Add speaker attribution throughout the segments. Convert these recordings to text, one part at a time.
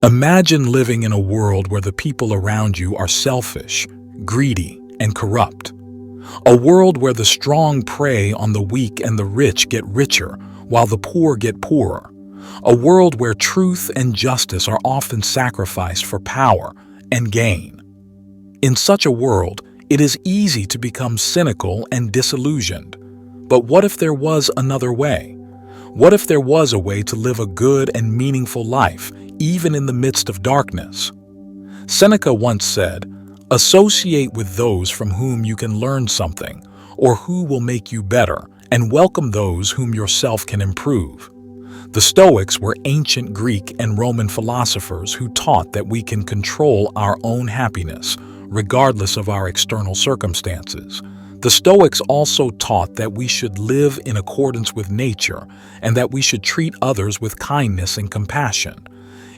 Speaker 1: Imagine living in a world where the people around you are selfish, greedy, and corrupt. A world where the strong prey on the weak and the rich get richer, while the poor get poorer. A world where truth and justice are often sacrificed for power and gain. In such a world, it is easy to become cynical and disillusioned. But what if there was another way? What if there was a way to live a good and meaningful life, even in the midst of darkness? Seneca once said, "Associate with those from whom you can learn something, or who will make you better, and welcome those whom yourself can improve." The Stoics were ancient Greek and Roman philosophers who taught that we can control our own happiness, regardless of our external circumstances. The Stoics also taught that we should live in accordance with nature and that we should treat others with kindness and compassion.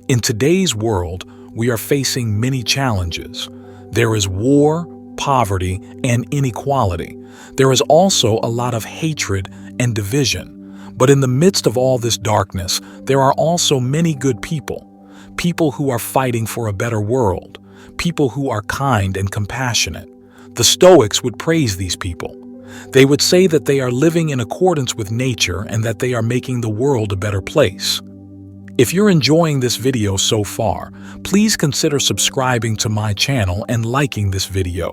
Speaker 1: In today's world, we are facing many challenges. There is war, poverty, and inequality. There is also a lot of hatred and division. But in the midst of all this darkness, there are also many good people. People who are fighting for a better world. People who are kind and compassionate. The Stoics would praise these people. They would say that they are living in accordance with nature and that they are making the world a better place. If you're enjoying this video so far, please consider subscribing to my channel and liking this video.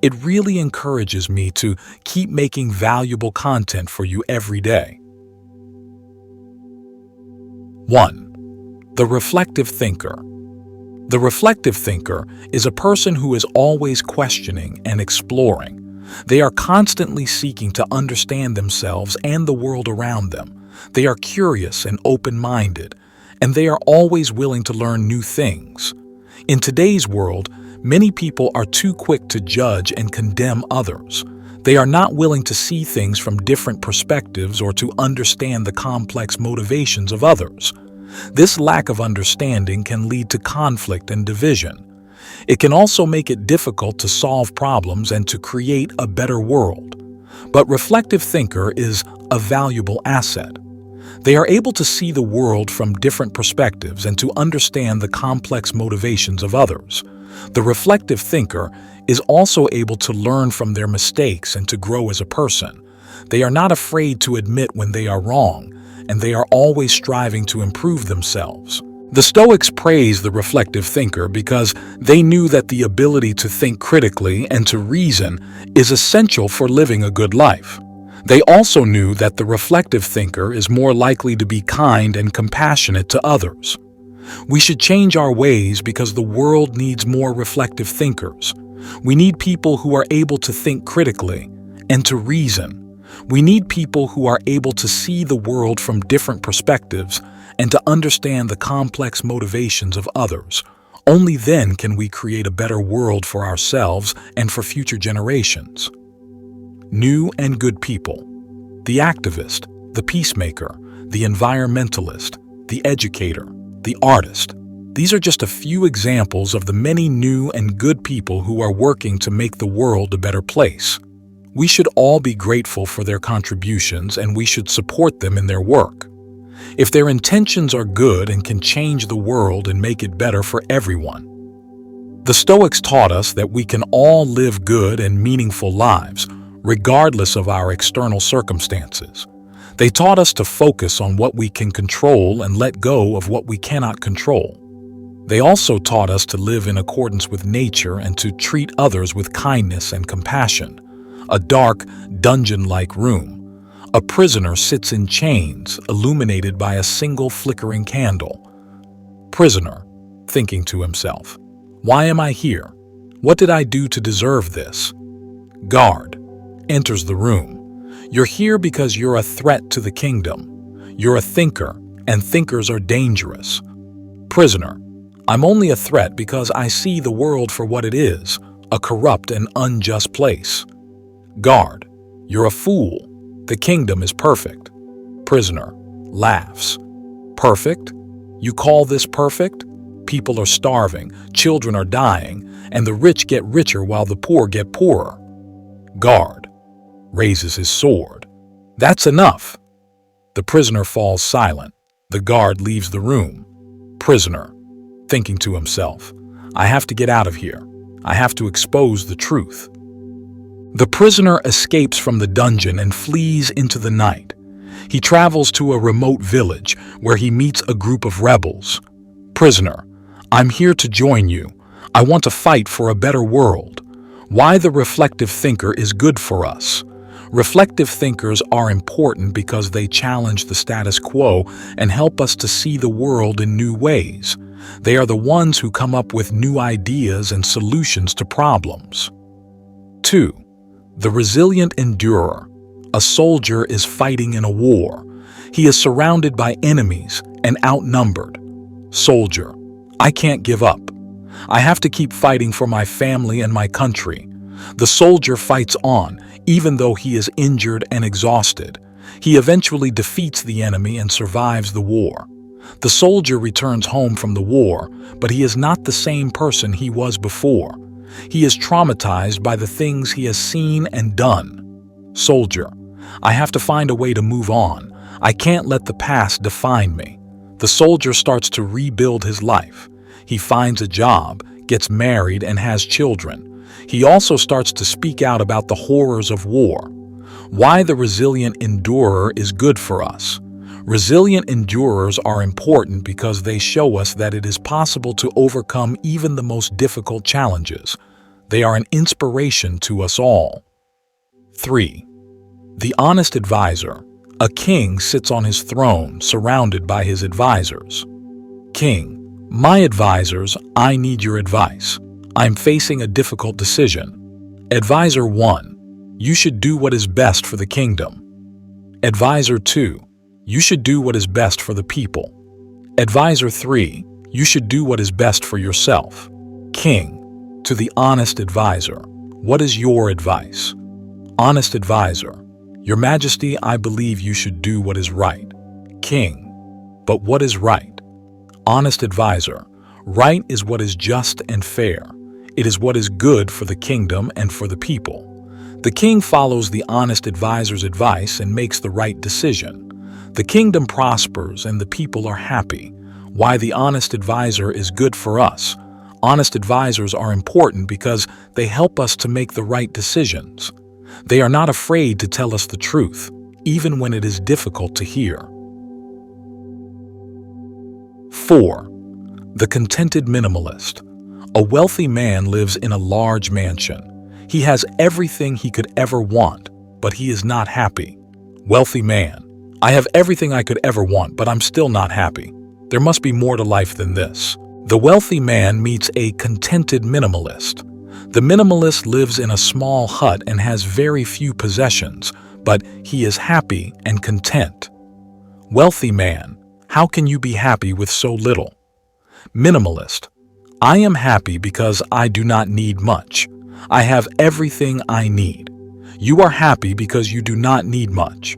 Speaker 1: It really encourages me to keep making valuable content for you every day. 1. The reflective thinker. The reflective thinker is a person who is always questioning and exploring. They are constantly seeking to understand themselves and the world around them. They are curious and open-minded, and they are always willing to learn new things. In today's world, many people are too quick to judge and condemn others. They are not willing to see things from different perspectives or to understand the complex motivations of others. This lack of understanding can lead to conflict and division. It can also make it difficult to solve problems and to create a better world. But reflective thinker is a valuable asset. They are able to see the world from different perspectives and to understand the complex motivations of others. The reflective thinker is also able to learn from their mistakes and to grow as a person. They are not afraid to admit when they are wrong, and they are always striving to improve themselves. The Stoics praised the reflective thinker because they knew that the ability to think critically and to reason is essential for living a good life. They also knew that the reflective thinker is more likely to be kind and compassionate to others. We should change our ways because the world needs more reflective thinkers. We need people who are able to think critically and to reason. We need people who are able to see the world from different perspectives and to understand the complex motivations of others. Only then can we create a better world for ourselves and for future generations. New and good people. The activist, the peacemaker, the environmentalist, the educator, the artist. These are just a few examples of the many new and good people who are working to make the world a better place. We should all be grateful for their contributions and we should support them in their work. If their intentions are good and can change the world and make it better for everyone. The Stoics taught us that we can all live good and meaningful lives, regardless of our external circumstances. They taught us to focus on what we can control and let go of what we cannot control. They also taught us to live in accordance with nature and to treat others with kindness and compassion. A dark, dungeon-like room. A prisoner sits in chains, illuminated by a single flickering candle. Prisoner, thinking to himself, "Why am I here? What did I do to deserve this?" Guard enters the room. "You're here because you're a threat to the kingdom. You're a thinker, and thinkers are dangerous." Prisoner, "I'm only a threat because I see the world for what it is, a corrupt and unjust place." Guard, "You're a fool. The kingdom is perfect." Prisoner laughs. "Perfect? You call this perfect? People are starving, children are dying, and the rich get richer while the poor get poorer." Guard raises his sword. "That's enough." The prisoner falls silent. The guard leaves the room. Prisoner, thinking to himself, "I have to get out of here. I have to expose the truth." The prisoner escapes from the dungeon and flees into the night. He travels to a remote village where he meets a group of rebels. "Prisoner, I'm here to join you. I want to fight for a better world." Why the reflective thinker is good for us. Reflective thinkers are important because they challenge the status quo and help us to see the world in new ways. They are the ones who come up with new ideas and solutions to problems. 2. The resilient endurer. A soldier is fighting in a war. He is surrounded by enemies and outnumbered. Soldier, I can't give up. I have to keep fighting for my family and my country. The soldier fights on, even though he is injured and exhausted. He eventually defeats the enemy and survives the war. The soldier returns home from the war, but he is not the same person he was before. He is traumatized by the things he has seen and done. Soldier, I have to find a way to move on. I can't let the past define me. The soldier starts to rebuild his life. He finds a job, gets married, and has children. He also starts to speak out about the horrors of war. Why the resilient endurer is good for us. Resilient endurers are important because they show us that it is possible to overcome even the most difficult challenges. They are an inspiration to us all. 3. The honest advisor. A king sits on his throne surrounded by his advisors. King, my advisors, I need your advice. I'm facing a difficult decision. Advisor 1, you should do what is best for the kingdom. Advisor 2, you should do what is best for the people. Advisor 3, you should do what is best for yourself. King, to the honest advisor, what is your advice? Honest advisor, Your Majesty, I believe you should do what is right. King, but what is right? Honest advisor, right is what is just and fair. It is what is good for the kingdom and for the people. The king follows the honest advisor's advice and makes the right decision. The kingdom prospers and the people are happy. Why the honest advisor is good for us. Honest advisors are important because they help us to make the right decisions. They are not afraid to tell us the truth, even when it is difficult to hear. 4. The contented minimalist. A wealthy man lives in a large mansion. He has everything he could ever want, but he is not happy. Wealthy man. I have everything I could ever want, but I'm still not happy. There must be more to life than this. The wealthy man meets a contented minimalist. The minimalist lives in a small hut and has very few possessions, but he is happy and content. Wealthy man. How can you be happy with so little? Minimalist. I am happy because I do not need much. I have everything I need. You are happy because you do not need much.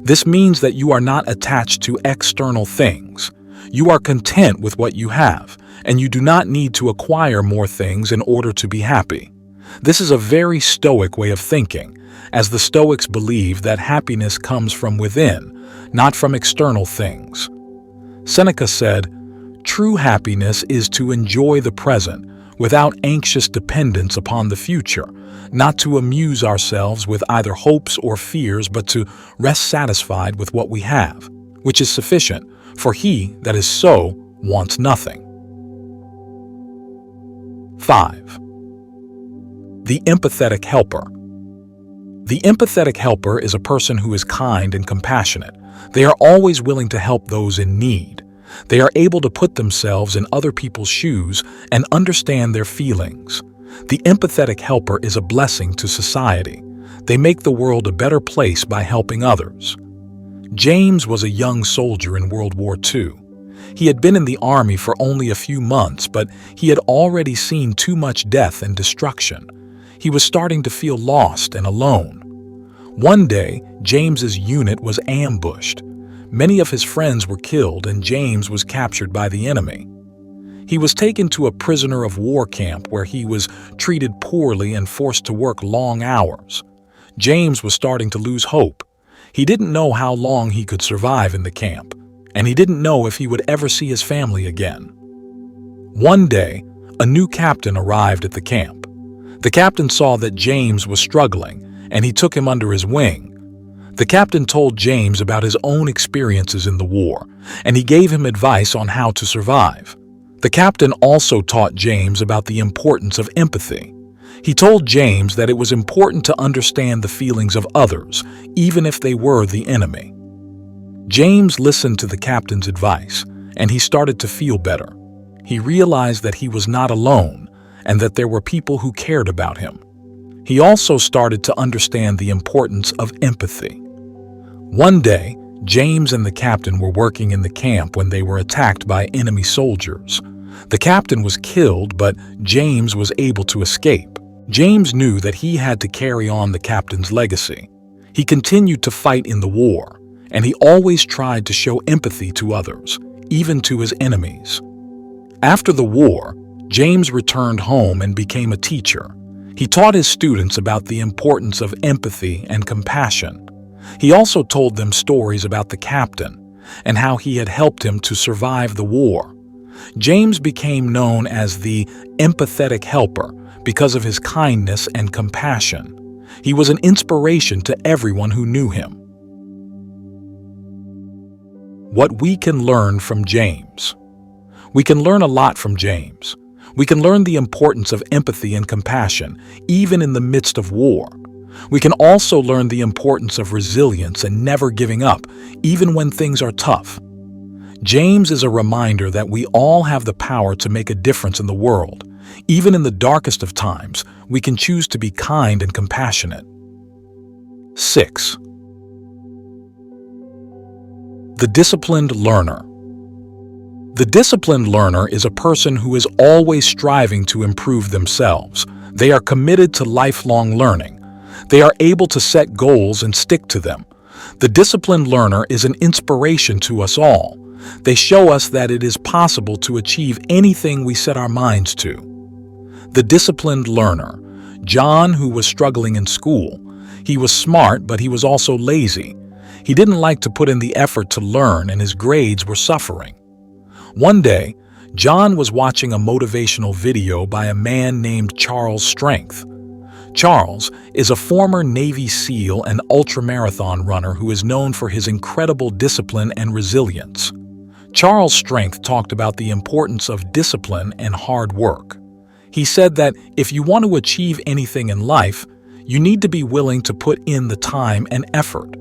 Speaker 1: This means that you are not attached to external things. You are content with what you have, and you do not need to acquire more things in order to be happy. This is a very Stoic way of thinking, as the Stoics believe that happiness comes from within, not from external things. Seneca said, "True happiness is to enjoy the present without anxious dependence upon the future, not to amuse ourselves with either hopes or fears, but to rest satisfied with what we have, which is sufficient, for he that is so wants nothing." 5. The empathetic helper. The empathetic helper is a person who is kind and compassionate. They are always willing to help those in need. They are able to put themselves in other people's shoes and understand their feelings. The empathetic helper is a blessing to society. They make the world a better place by helping others. James was a young soldier in World War II. He had been in the army for only a few months, but he had already seen too much death and destruction. He was starting to feel lost and alone. One day, James's unit was ambushed. Many of his friends were killed and James was captured by the enemy. He was taken to a prisoner of war camp where he was treated poorly and forced to work long hours. James was starting to lose hope. He didn't know how long he could survive in the camp, and he didn't know if he would ever see his family again. One day, a new captain arrived at the camp. The captain saw that James was struggling, and he took him under his wing. The captain told James about his own experiences in the war, and he gave him advice on how to survive. The captain also taught James about the importance of empathy. He told James that it was important to understand the feelings of others, even if they were the enemy. James listened to the captain's advice, and he started to feel better. He realized that he was not alone, and that there were people who cared about him. He also started to understand the importance of empathy. One day, James and the captain were working in the camp when they were attacked by enemy soldiers. The captain was killed, but James was able to escape. James knew that he had to carry on the captain's legacy. He continued to fight in the war, and he always tried to show empathy to others, even to his enemies. After the war, James returned home and became a teacher. He taught his students about the importance of empathy and compassion. He also told them stories about the captain and how he had helped him to survive the war. James became known as the empathetic helper because of his kindness and compassion. He was an inspiration to everyone who knew him. What we can learn from James. We can learn a lot from James. We can learn the importance of empathy and compassion, even in the midst of war. We can also learn the importance of resilience and never giving up, even when things are tough. James is a reminder that we all have the power to make a difference in the world. Even in the darkest of times, we can choose to be kind and compassionate. 6. The disciplined learner. The disciplined learner is a person who is always striving to improve themselves. They are committed to lifelong learning. They are able to set goals and stick to them. The disciplined learner is an inspiration to us all. They show us that it is possible to achieve anything we set our minds to. The disciplined learner. John, who was struggling in school. He was smart, but he was also lazy. He didn't like to put in the effort to learn, and his grades were suffering. One day, John was watching a motivational video by a man named Charles Strength. Charles is a former Navy SEAL and ultramarathon runner who is known for his incredible discipline and resilience. Charles Strength talked about the importance of discipline and hard work. He said that if you want to achieve anything in life, you need to be willing to put in the time and effort.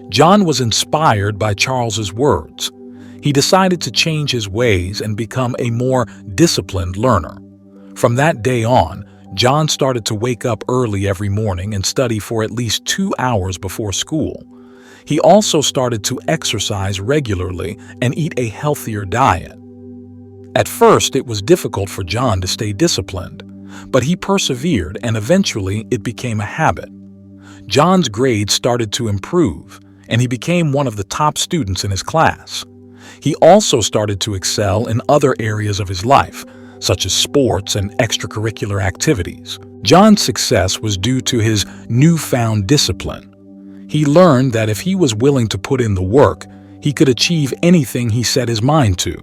Speaker 1: John was inspired by Charles's words. He decided to change his ways and become a more disciplined learner. From that day on, John started to wake up early every morning and study for at least 2 hours before school. He also started to exercise regularly and eat a healthier diet. At first, it was difficult for John to stay disciplined, but he persevered and eventually it became a habit. John's grades started to improve, and he became one of the top students in his class. He also started to excel in other areas of his life, such as sports and extracurricular activities. John's success was due to his newfound discipline. He learned that if he was willing to put in the work, he could achieve anything he set his mind to.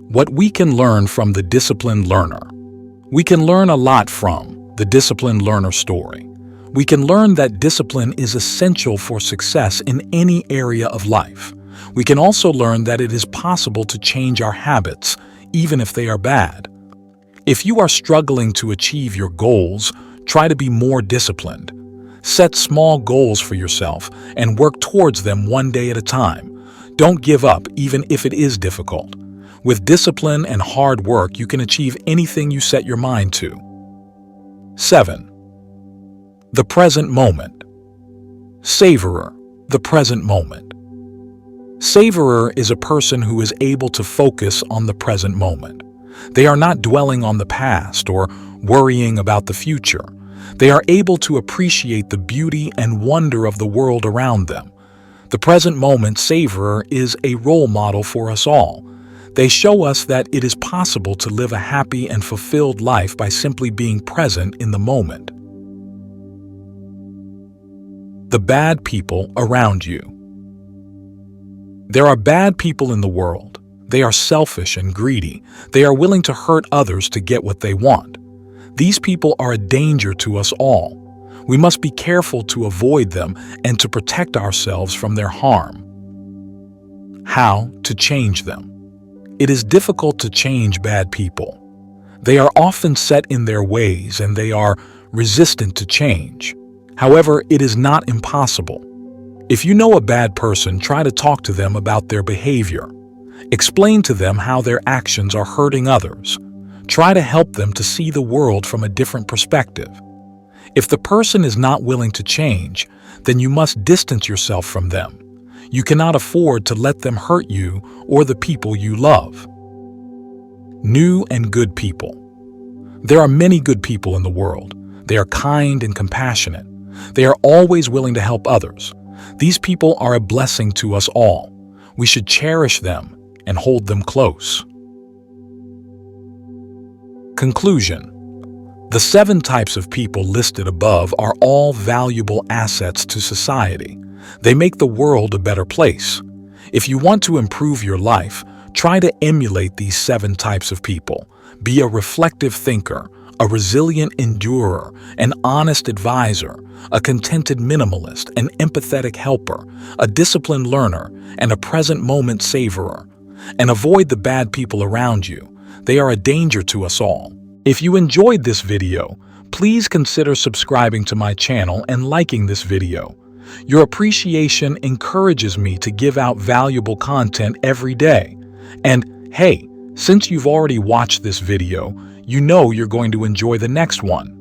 Speaker 1: What we can learn from the disciplined learner. We can learn a lot from the disciplined learner story. We can learn that discipline is essential for success in any area of life. We can also learn that it is possible to change our habits, even if they are bad. If you are struggling to achieve your goals, try to be more disciplined. Set small goals for yourself and work towards them one day at a time. Don't give up, even if it is difficult. With discipline and hard work, you can achieve anything you set your mind to. 7. The present moment. Savorer, the present moment. Savorer is a person who is able to focus on the present moment. They are not dwelling on the past or worrying about the future. They are able to appreciate the beauty and wonder of the world around them. The present moment savorer is a role model for us all. They show us that it is possible to live a happy and fulfilled life by simply being present in the moment. The bad people around you. There are bad people in the world. They are selfish and greedy. They are willing to hurt others to get what they want. These people are a danger to us all. We must be careful to avoid them and to protect ourselves from their harm. How to change them? It is difficult to change bad people. They are often set in their ways and they are resistant to change. However, it is not impossible. If you know a bad person, try to talk to them about their behavior. Explain to them how their actions are hurting others. Try to help them to see the world from a different perspective. If the person is not willing to change, then you must distance yourself from them. You cannot afford to let them hurt you or the people you love. New and good people. There are many good people in the world. They are kind and compassionate. They are always willing to help others. These people are a blessing to us all. We should cherish them and hold them close. Conclusion. The 7 types of people listed above are all valuable assets to society. They make the world a better place. If you want to improve your life, try to emulate these 7 types of people. Be a reflective thinker, a resilient endurer, an honest advisor, a contented minimalist, an empathetic helper, a disciplined learner, and a present moment savorer. And avoid the bad people around you. They are a danger to us all. If you enjoyed this video, please consider subscribing to my channel and liking this video. Your appreciation encourages me to give out valuable content every day. And hey, since you've already watched this video, you know you're going to enjoy the next one.